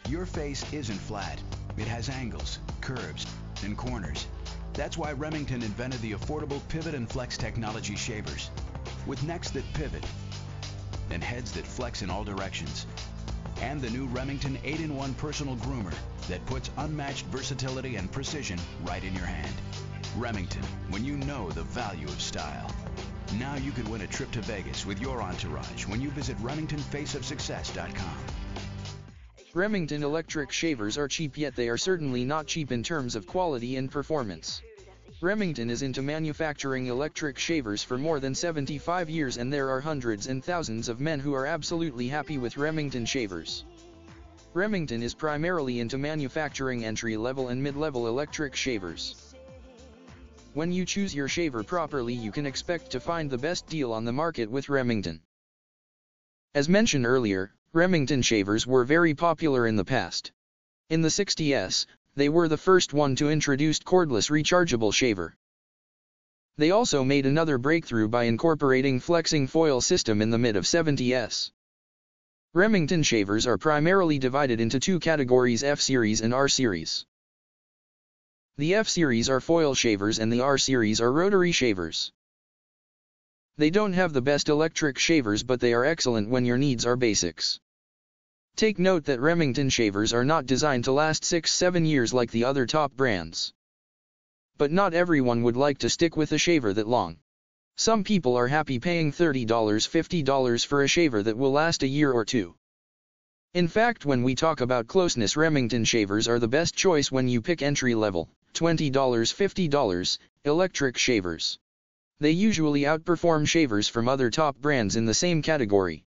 Your face isn't flat. It has angles, curves, and corners. That's why Remington invented the affordable Pivot and Flex technology shavers. With necks that pivot and heads that flex in all directions. And the new Remington 8-in-1 personal groomer that puts unmatched versatility and precision right in your hand. Remington, when you know the value of style. Now you could win a trip to Vegas with your entourage when you visit RemingtonFaceOfSuccess.com. Remington electric shavers are cheap, yet they are certainly not cheap in terms of quality and performance. Remington is into manufacturing electric shavers for more than 75 years, and there are hundreds and thousands of men who are absolutely happy with Remington shavers. Remington is primarily into manufacturing entry-level and mid-level electric shavers. When you choose your shaver properly, you can expect to find the best deal on the market with Remington. As mentioned earlier, Remington shavers were very popular in the past. In the 60s, they were the first one to introduce cordless rechargeable shaver. They also made another breakthrough by incorporating flexing foil system in the mid-70s. Remington shavers are primarily divided into two categories: F-Series and R-Series. The F-Series are foil shavers and the R-Series are rotary shavers. They don't have the best electric shavers, but they are excellent when your needs are basics. Take note that Remington shavers are not designed to last 6-7 years like the other top brands. But not everyone would like to stick with a shaver that long. Some people are happy paying $30, $50 for a shaver that will last a year or two. In fact, when we talk about closeness, Remington shavers are the best choice when you pick entry-level, $20, $50, electric shavers. They usually outperform shavers from other top brands in the same category.